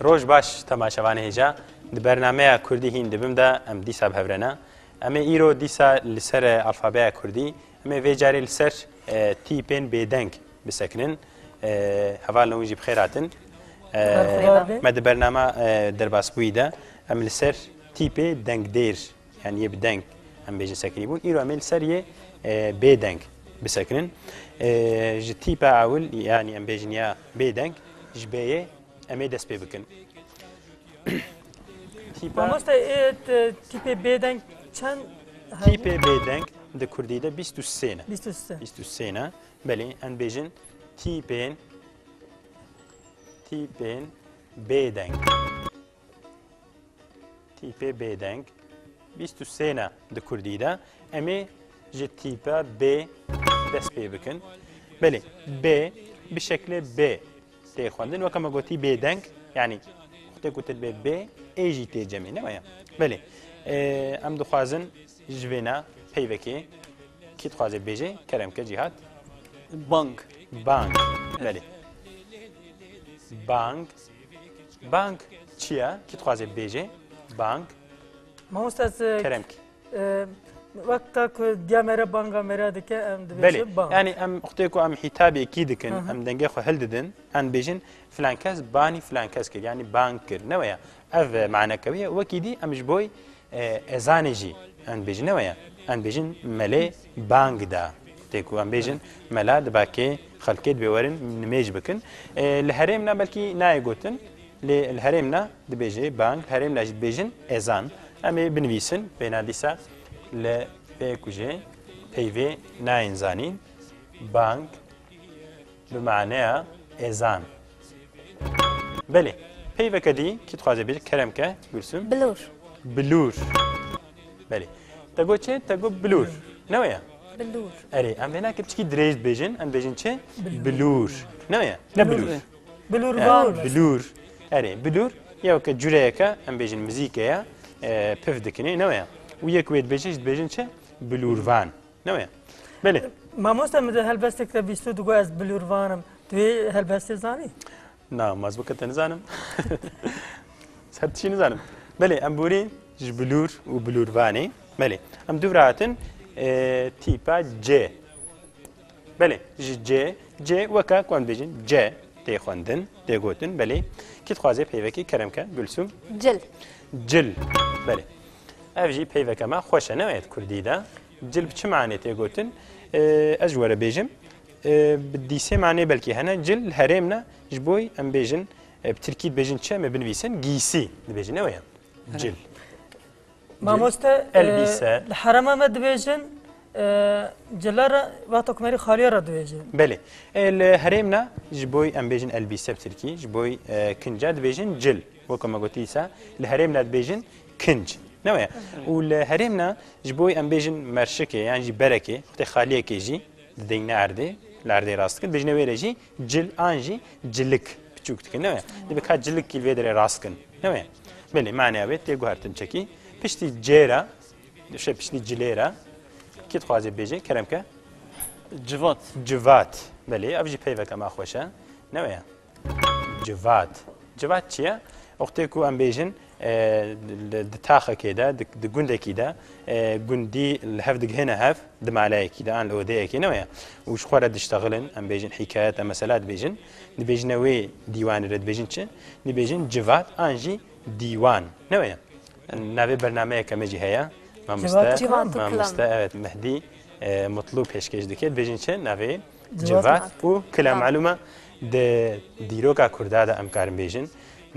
روج باش تماشاوان هجا د برنامه کردی هند بم دا ام دیسا بهورنا ام ایرو دیسا لسر الفابه کردی ام ویجاری لسر تیپن بدنگ بسکنن حوال نوجی بخیراتن ما د برنامه در باسبویدا ام لسر تیپ دنگ دیر يعني يبدنك هم بيجي ساكنين إيرو عمل سرية بيدنك بسكنن جتيبا أول يعني هم بيجنيا بيدنك جباية أمي دس بيبكن ما مست تيبا بيدنك كان تيبا بيدنك ده كردي ده 23 23 بله هم بيجن تيبين بيدنك تيبا بيدنك 23 د کردی ده امی جتیپا ب دست پی بکن بله ب بشکل ب تی خواندن و کما گوتی ب دنگ یعنی وقتی گوتل ب ای جی تی جمعی نمایا بله ام دخوازن جوینا پیوکی کی دخوازه بیجه کرم که جهات بانک بله بانک چیه کی دخوازه بیجه بانک ما استاذ كرمك وقتك ديامرا بانغا مرا دك ام بله يعني ام اختيكو ام حسابي اكيد كن ام دنجي خو هلددن ان بيجن فلان كاس باني فلان كاس كده يعني بانكر نويا اف معنى كويه وكيدي ام جبوي ازانجي ان بيجن نويا ان بيجن ملي بانك دا تيكو ام بيجن ملا دباكي خلكيت بيورن نميج بكن الهرمنا بلكي ناي قوتن للهرمنا دبيجي بانك الهرمنا بيجن ازان امی بنویسن بینادیسا ل پیکوجه پیوی ناینزانین بانک بمعنى اذان بله پیوه کدی کی تخوازه بیج کرم که گلسم بلور بله تگو چه تگو بلور نویا بلور اری ام بنا که چی دریج بیجن ان بیجن چه بلور نویا نه بلور اری بلور یا که جوره که ام بیجن موزیکه پف دکنی نویا و یک وید بیجن چه بلوروان نویا بله ما مستمد هالبستك تبيستو تقول از بلوروانم توی هالبست زانی نه مزبوط نزانم هرچی نزانم بله ام بوری بلور و بلوروانی بله ام دوراتن تیپا ج بله ج وکا کون بیجن ج تی خواندن تی گوتن بله کی تخوازه پیوکی کرم که گلسوم جل بله افجی پیوکه ما خوشه نوید کردی دا جل بچه معنی تی گوتن اجوره بیجم بدیسه معنی بلکی هنه جل هرمنا جبوی ام بیجن بترکید بیجن چه مبنویسن گیسی بیجن نویا جل ما مست البسه الحرمه ما دبيجن جلارة وقتك مري خالية ردويجن بله الهرمنا جبوي ام بيجن البسه بتركي جبوي كنجاد بيجن جل وكما قلت لسا الهرمنا بيجن كنج نويا والهرمنا جبوي ام بيجن مرشكه يعني جي بركه اختي خاليه كيجي دينا عردي العردي راستك بيجن ويرجي جل انجي جلك بتشوكتك نويا دي بكا جلك كي فيدر راستك نويا بله معنى ابي تيغو هرتن تشكي بيشتي جيرا شي بيشتي جليرا كي تخوازي بيجي كرمكه جوات بله ابجي بيفك ما خوشه نويا جوات چیه وقتی که ام بیجن دتاخه كده دجونده كده جندي الهفد هنا هف دمعلاي كده عن الوداع كده نويا وش خورد تشتغلن ام بيجن حكايات مسالات بيجن نبيجنوي ديوان رد بيجن چه نبيجن جوات انجي ديوان نويا نبي برنامج كمجي هيا ما مست مهدي مطلوب هشكش دكت بيجن چه نبي جوات وكلام معلومه د دیروکا کردادا امکارم بیجن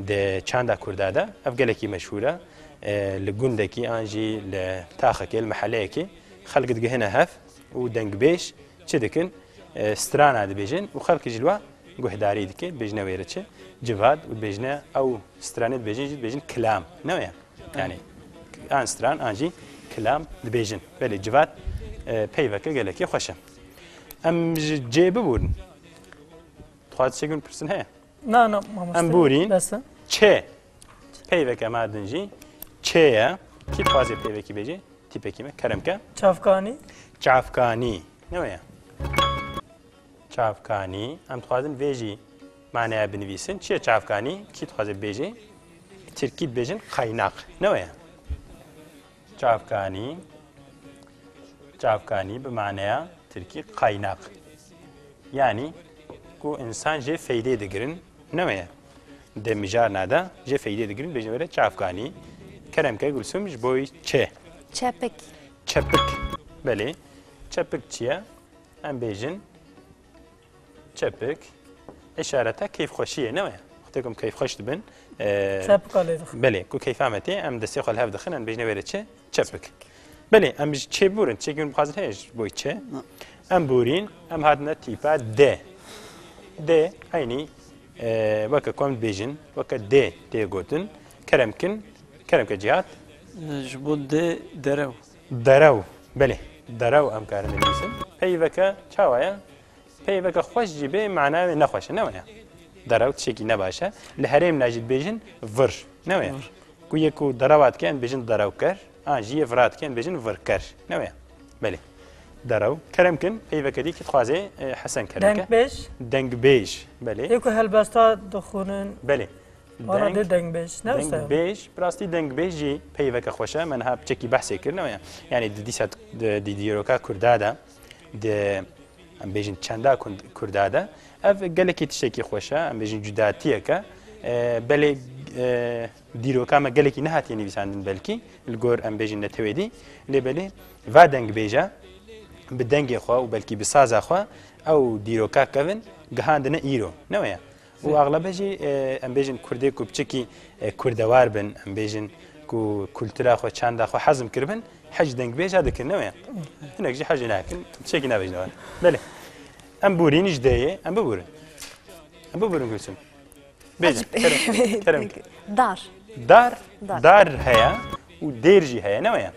د چاندا کردادا افگلکی مشهوره لگوندکی آنجی لتاخکی المحلیکی خلق دگهنا هف و دنگ بیش چه دکن سترانا د بیجن و خلق جلوا گهداری دکه بیجنه ویره چه جواد و بیجنه او سترانه بیجن کلام نویا یعنی آن ستران آنجی کلام د بیجن ولی جواد پیوکه گلکی خوشه ام جیب بودن خواهد شکن پرسن هیا؟ نه ما امبورین چه پیوک امادنجی چه یا کی خوازه پیوکی بیجی تیپکی می کرم که چافکانی نویا چافکانی ام خوازن ویجی معناها بنویسن چیه چافکانی کی تخوازه بیجی ترکیب بیجن قایناق نویا چافکانی به معناها ترکی قایناق یعنی کو انسان جه فایده دگرن نویا دمیجار نادا جه فایده دگرن بیجن وره چافکانی کرم که گلسومش بوی چه چپک بله چپک چیه ام بیجن چپک اشارته کیف خوشیه نویا وقتكم كيف خوش دبن چپک آلی دخ بله کو کیف آمده ام دستی خال هف دخن ام بیجنه وره چه چپک بله ام بیج چه بورن چه گون بخازن هیچ بوی چه ام بورین ام هادنا تیپا د aynı vaka kom بیجن vaka د گوتن کرم که جهات جبو ده درو درو بله درو ام کارم نیسن پی وکا چاوایا پی وکا خوش جیبه معناه نخوشه نویا درو تشکی نباشه لهریم نجید بیجن ور نویا کو یکو دروات کن بیجن درو کر آنجی فرات کن بیجن ور کر نویا بله درو کرم کن پی وکا دی که خوازه حسن کرم دنگ بیش بله یکو هلبستا دخونن بله آره دنگ بیش نوسته دنگ بیش براستی دنگ بیشی پیوک خوشه من ها بچکی بحثی کردم یعنی دیسات دیروکا کردادا د ام بیشن چندا کردادا اف گلکی تشکی خوشه ام بیشن جداتیه که بله دیروکا ما گلکی نهاتی نویساندن بلکی الگور ام بیشن نتویدی لبله و دنگ بیجا بدنگ خو و بلکی بساز خو او دیروکا کون گهاندنه ایرو نویا و اغلبه ام بیجن کرده کو بچکی کردوار بن ام بیجن کو کلترا خو چند خو حزم کربن حج دنگ بیج هذا كنوع هناك جي حاجه لكن بشكل نابج نوع بله ام بورين جديه ام بورين قلسم بيج كرم دار هيا وديرجي هيا نوع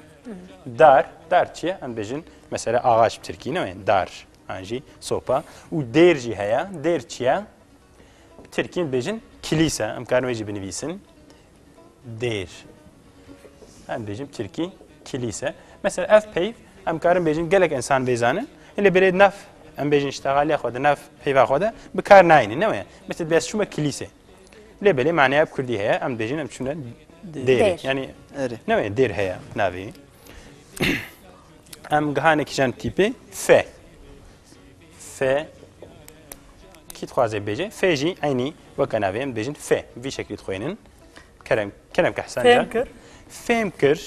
دار تشي ام بیجن مثلا آغاش بتركي نوع دار انجي صوبا وديرجي هيا دير تشيا تركين بيجن كليسة ام كانوا يجي بنفيسن دير ام بيجن تركي كليسة مثلا اف بيف ام كارم بيجن قالك انسان بيزانن اللي بريد نف ام بيجن اشتغال ياخذ نف بيف ياخذ بكار ناين نوع مثل بس شو ما كليسة ليه بلي معناها بكردي هي ام بيجن ام شنو دير يعني نوع دير هي نافي ام جهانك جان تيبي ف کی تخوازه بیجه فیجی اینی وکناویم بیجن وی شکلی تخوینن کرم که حسن جان فهم کر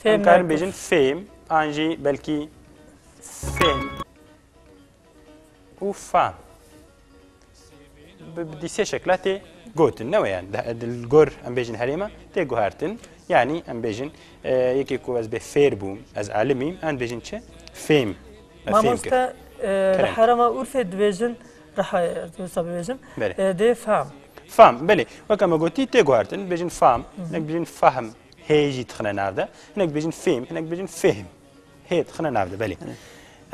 فهم کارم بیجن فهم آنجی بلکی فهم و فهم بدی سه شکلاتی گوتن نویان الگور ام بیجن هریما تی گوهرتن یعنی ام بیجن یکی کو از به فیر بوم از عالمیم ام بیجن چه فهم ماموستا الحرم أورفة ديفيجن راح يصابيجن دي فام بله وكما قلتي تيغوارتن بيجن فام هناك بيجن فهم هيجي تخنا نافدا هناك بيجن فهم هناك بيجن فهم هي تخنا نافدا بله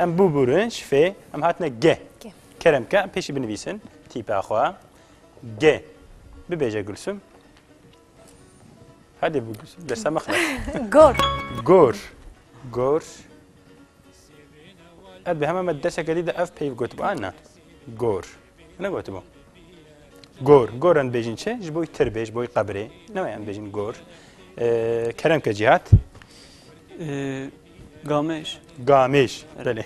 ام بوبورنش في ام هاتنا جه كرم كا بيشي بنفيسن تيبا اخوا جه ببيجا قلسم هذا بقلسم بس مخلص غور أد بهم مدرسة جديدة أف بيف قلت أنا جور أنا قلت بو جور أن بيجين شيء جبوي تربيج بوي قبري نوع أن بيجين جور كلام كجهات قامش بله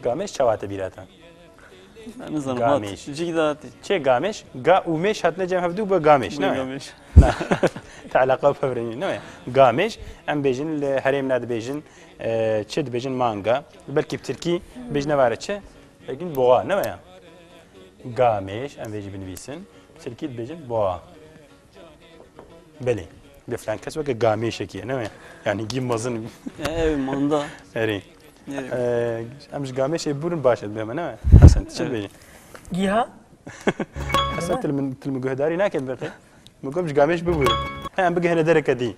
قامش شوات بيراتا قامش جيداتي شيء قامش ومش هاتنا جم هفدو بقامش نوع تعلقه بفرني نوع قامش أم بيجين الهرم ناد بيجين چه بیجن مانگا بلکه بترکی بیجن وارد چه بگین بوا نمایا گامیش ام بیجی بنویسن بترکی بیجن بوا بله بفلان کس وقت گامیش کیه نمایا یعنی گیم مازن ماندا اری امش گامیش بورن باشد به من نه حسن چه بیجی گیها حسن تلم گهداری نکرد بقیه مگمش گامیش ببورن هم بگه هنر درک دی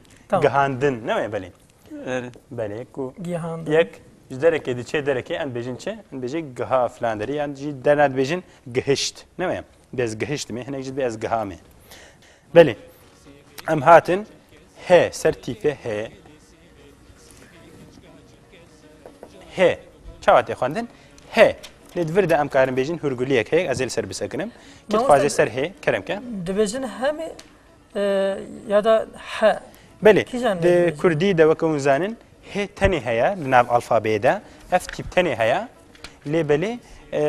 گهاندن نمایا بله بله کو یک جدرک دی چه درکی ان بیجن چه ان بیجی گها فلان داری ان جی درناد بیجن گهشت نمیم بیز گهشت می هنگ جد بیز گها می بله ام هاتن ه سر تیپه ه چاوات خواندن ه لدفر ده ام كارم بيجن هرغوليك هيك ازل سر بسكنم كي خوازي سر هي كرم كان دبيجن هم يادا ح بله ده كردي ده وكون زانن هي تاني هيا لناف الفابي ده اف تيب تاني هيا لي بله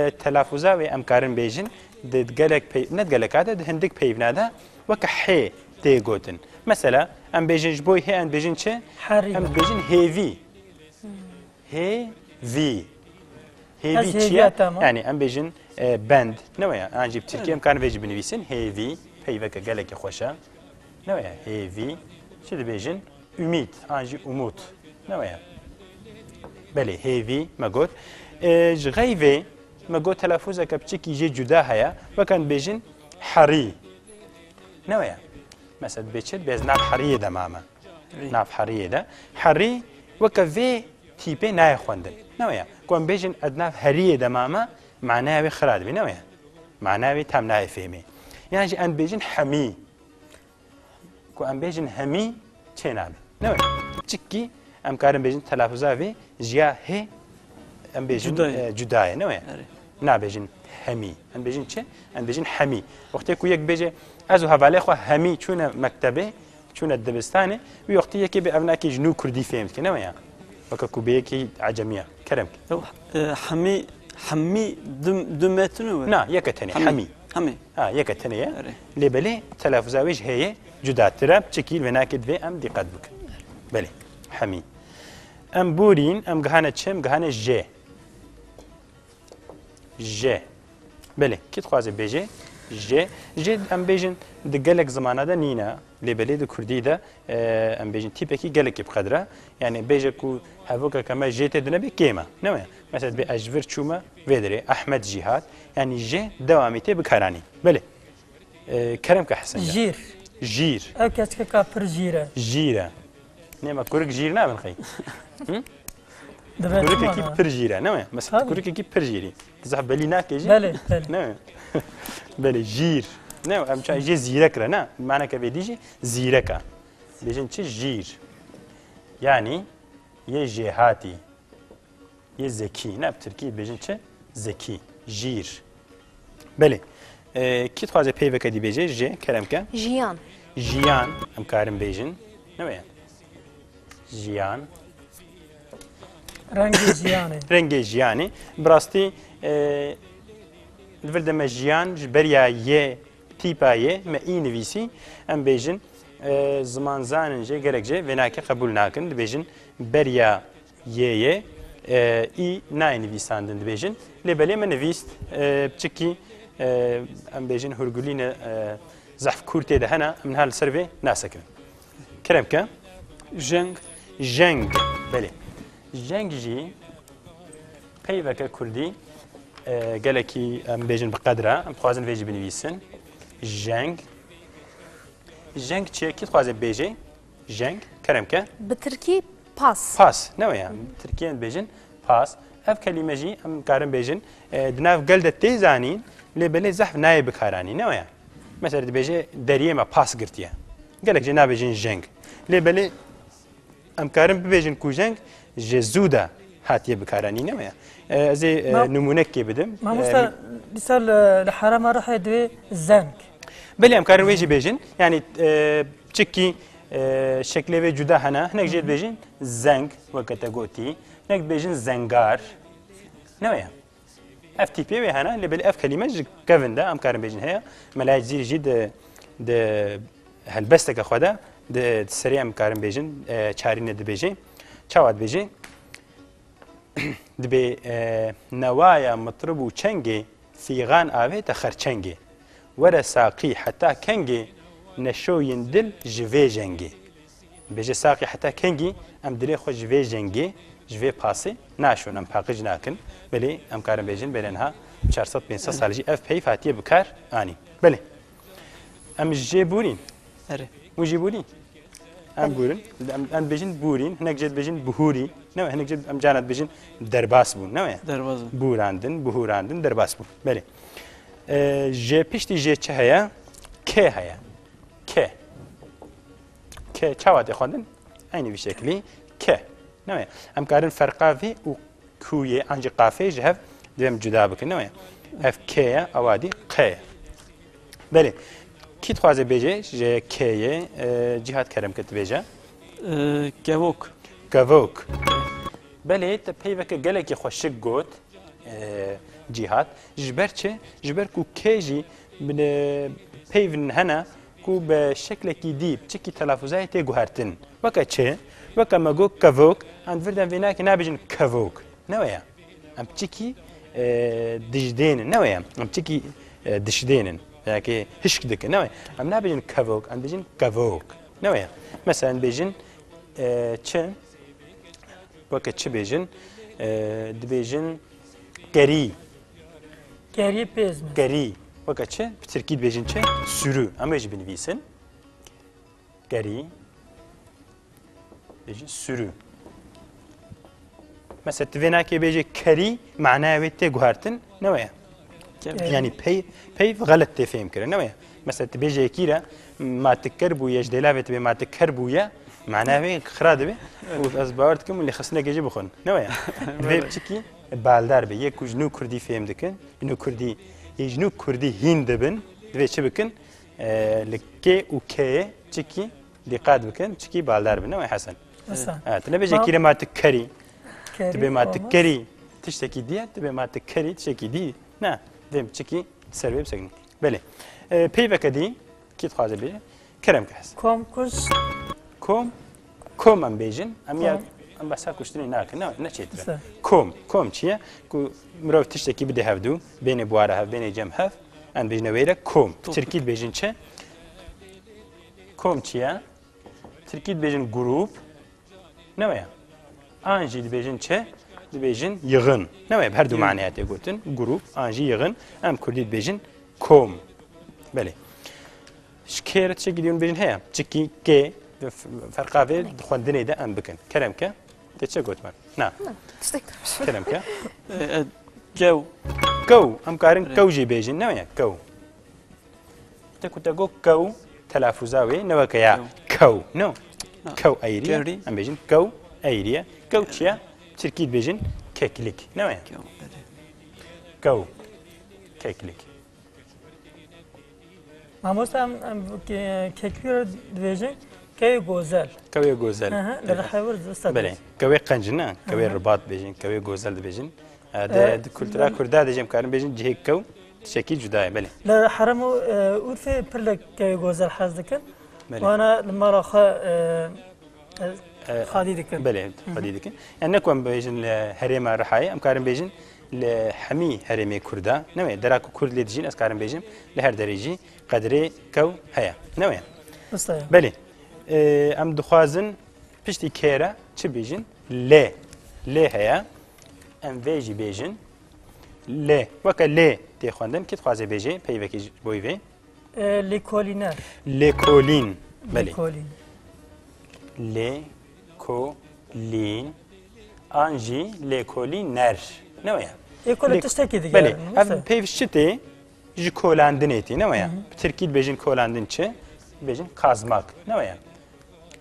تلفظا و ام كارم بيجن ده قالك بي نت قالك هذا هندك بيبنادا وك حي تي غوتن مثلا ام بيجن جبوي هي ام بيجن چه ام بيجن هيفي هيفي يعني ام بيجن باند نويا انجي بتركيا كان بيجي بنويسن هيفي هيفك قالك خوشا نويا هيفي شد بيجن اميد انجي اموت نويا بله هيفي ما قلت غيفي ما قلت تلفظك بتشكي جي جدا هيا وكان بيجن حري نويا مثلا بيتشد بيز ناف حري ده ماما ناف حري ده حري وكفي تيبي ناي خوندن نويا كون بيجن ادناف هريه ده ماما معناه خراد بي نويا معناه تام ناي فهمي يعني ان بيجن حمي كو ان بيجن همي تشيناب نويا تشكي ام كارن بيجن تلفظا في جيا هي ام بيجن جداي نويا نا بيجن همي ان بيجن چه ان بيجن حمي وقتی کو یک بيجي ازو حواله خو همي چونه مكتبه چونه دبستانه وی وقتی یکی به ابناکی جنو کردی فهمت که نويا وكاكو بيكي عجمية كرمك حمي دمتنو نا يكتني حمي يكتني لي بلي تلفظاويج هي جدا تراب تشكيل وناكد في ام دي قد بك بلي حمي ام بورين ام غهانه تشم غهانه جي بلي كي تخوازي بيجي جي ام بيجن دقلك زمانه ده نينا لي بلي دو كردي ده ام بيجن تيبكي قالك بقدره يعني بيجكو هذوك كما جيت دنبي كيما نوع مثلا باجفر تشوما فيدري احمد جهاد يعني جي دواميتي بكراني بلي كرمك حسن جير او كاتك كابر جيره نيما كورك جيرنا من خي كورك كي برجيره نوع مثلا كورك كي برجيري تزحب بالي ناكي بلي نوع بله جير نه ام چای جی زیرک را نه معنی که بدیجی زیرکا بیشتر چه جیر یعنی یه جهاتی یه ذکی نه بترکی بیشتر چه ذکی جیر بله کی تخوازه پیوه کدی بیجه جه کرم که جیان ام کارم بیشتر نه جیان رنگ جیانی براستی الفرد مجيان جبريا يه تيبا يه ما اي نفيسي ام بيجن زمان زانن جي غرق جي وناكي قبول ناكن بيجن بريا يه اي ناي نفيساندن بيجن لبلي ما نفيست بتشكي ام بيجن هرغولين زحف كورتي ده هنا من هالسيرفي ناسكن كرمكا جنگ بلي جنگ جي قيبك كردي قالكي ام بيجن بقدره ام خوازن فيجي بنويسن جنگ چه كي خوازن بيجي جنگ كرمكه بتركي باس نويا تركيا بيجن باس اف كلمه جي ام كارم بيجن دناف قلده تيزانين لي بلي زحف ناي بكاراني نويا مثلا بيجي دريه ما باس قرتيا قالك جنا بيجن جنگ لي بلي ام كارم بيجن كو جنگ جزودا هاتيه بكاراني نويا زي نمونك كي بدم ما مثال الحرام راح يدوي الزنك بلي ام كارن ويجي بيجن يعني تشكي شكله في جدا هنا هناك جيت بيجن زنك وقت قوتي هناك بيجن زنجار نويا اف تي بي هنا اللي بالاف كلمه كيفن ده ام كارن بيجن هي ملاج زير جد د هالبستك اخودا د سريع ام كارن بيجن چارين د بيجي چاوات بيجي دبي نوايا مطرب وچنگي فيغان آوه تخرچنگي ورا ساقي حتى كنگي نشو يندل جوي جنگي بيجي ساقي حتى كنگي ام دلي خو جوي جنگي جوي باسي ناشو نم باقج ناكن بلي ام كارن بيجن بلنها 400 500 سالجي اف بي فاتيه بكار اني بلي ام جيبورين وجيبورين ام بورين ام بيجن بورين هناك جد بيجن بهوري نو هناك جد ام جانت بيجن درباس بون نو درباس بوراندن بهوراندن درباس بون بله جي بيشتي جي چه هيا كه هيا كه چاوات خوندن عيني بشكلي كه نو ام كارن فرقا في و كويه انجي قافي جهف دوام جدا بکنه اف کیه اوادی قیه بله کی تخوازه بیجه جه کیه جهاد کرم کت بیجه گوک گوک بله تا پیوک گله کی خوشک گوت جهاد جبر چه جبر کو کیجی من پیون هنا کو به شکل کی دیب چکی تلفظای تی گوهرتن وکه چه وکه مگو گوک اند وردن وینا کی نبیجن گوک نویا ام چکی دجدين نويا ام تشكي دشدين يعني هشك دك نويا ام نابجن كافوك ام بيجن كافوك نويا مثلا بيجن تش وقت تش بيجن دبيجن كري بيزم كري وقت تش بتركيد بيجن تش سورو ام يجي بنفيسن كري بيجن سورو مثلا تفينا كي بيجي كري معناه ويتي جوهرتن نويا يعني بي غلط تفهم كده نويا مثلا تبيجي كيرا ما تكربو يجدلا بتبي ما تكربو معناه وي خراد بي واسبارتكم اللي خصنا كيجي بخون نويا في بتشكي بالدار بي يكو جنو كردي فهم دكن انو كردي يجنو كردي هين دبن في شبكن لكي وكي تشكي لقاد بكن تشكي بالدار بي نويا حسن تنبيجي كيرا ما تكري تبي ما تكري تشتكي دي تبي ما تكري تشتكي دي نا ديم تشكي سربي بسجن بله بيفك دي كي تخازي بي كرم كحس كوم ام بيجن ام يا ام بس كشتني ناك نا نشيت كوم تشيا كو مرو تشتكي بدي هفدو بين بوارها بين جم هف ان بيجن ويرا كوم تركيد بيجن تش كوم تشيا تركيد بيجن جروب نويا انجي دبيجن چه دبيجن يغن نوع بهر دو معنيات يقولن جروب انجي يغن ام كردي دبيجن كوم بله شكيرت شي ديون بيجن هيا تشكي كي فرقا في خوندني ده ام بكن كلامك تشا قلت مان نعم كلامك جو ام كارن كوجي بيجن نوع كو تكو كو تلفظاوي نوكا يا كو نو كو ايري ام بيجن كو ايريا كوتشيا تركيد بيجن كيكليك نوعا كو كيكليك ماموس ام كيكير بيجن كوي غوزال لا حاول استاذ بله كوي قنجنا كوي رباط بيجن كوي غوزال بيجن هذا كلترا كردا دجم كارن بيجن جهيك كو شكل جداي بله لا حرمو ورفي برلك كوي غوزال حازدكن وانا لما راخ خاديدك بله خاديدك يعني نكون بيجن هريم الرحاي ام كارن بيجن لحمي هريمي كردا نوي دراكو كرد لدجين اسكارن بيجن لهر درجي قدري كو هيا نوي بله ام دخوازن پشتی کیرا چه بیجن ل هيا ام ویجی بیجن ل وکه ل تی خواندن کی تخوازه بیجی پیوکی بویوی لیکولینر لیکولین بله لیکولین لیکولین آنجی لیکولینر نویا لیکول تشتکی دیگه بله ام پیوشتی جی کولاندن ایتی نویا ترکید بیجن کولاندن چه بیجن kazmak نویا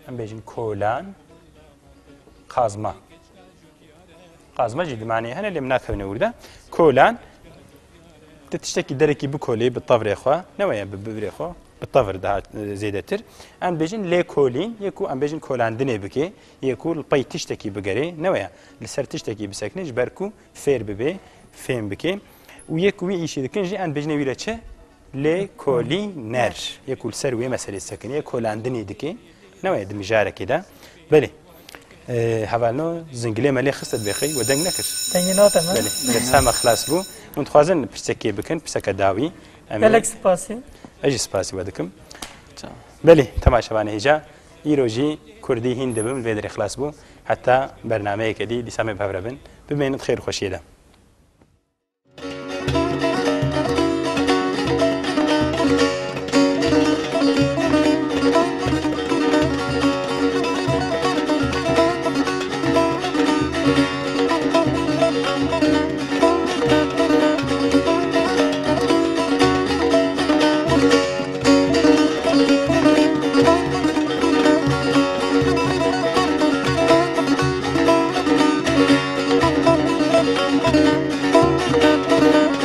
ام بیجن کولان kazma kazma جدي معناه هنا اللي مناخه نورده كولان تشتكي دركي بكولي بالطفر يا اخوه نويا ببريخو بالطفر ده زيدتر ام بيجن لي كولين يكو ام بيجن كولان دني بكي يكو البي تشتكي بقري نويا لسر تشتكي بسكنج بركو فير ببي فين بكي ويكو يشي دكنجي ام بيجن ويلاتشه لي كولينر يكو السروي مساله السكنيه كولان دني دكي نويا دمجاره كده بلي هفالنو زنجلي مالي خصت بخي ودنگ نكش تنينات ما بله سما خلاص بو متخوازن بشتكي بكن بسكا داوي بلك سباسي اجي سباسي ودكم بله تماشا بان هجا يروجي كردي هند بم فيدر خلاص بو حتى برنامج كدي دي سامي بفربن بمين خير خوشيده باشە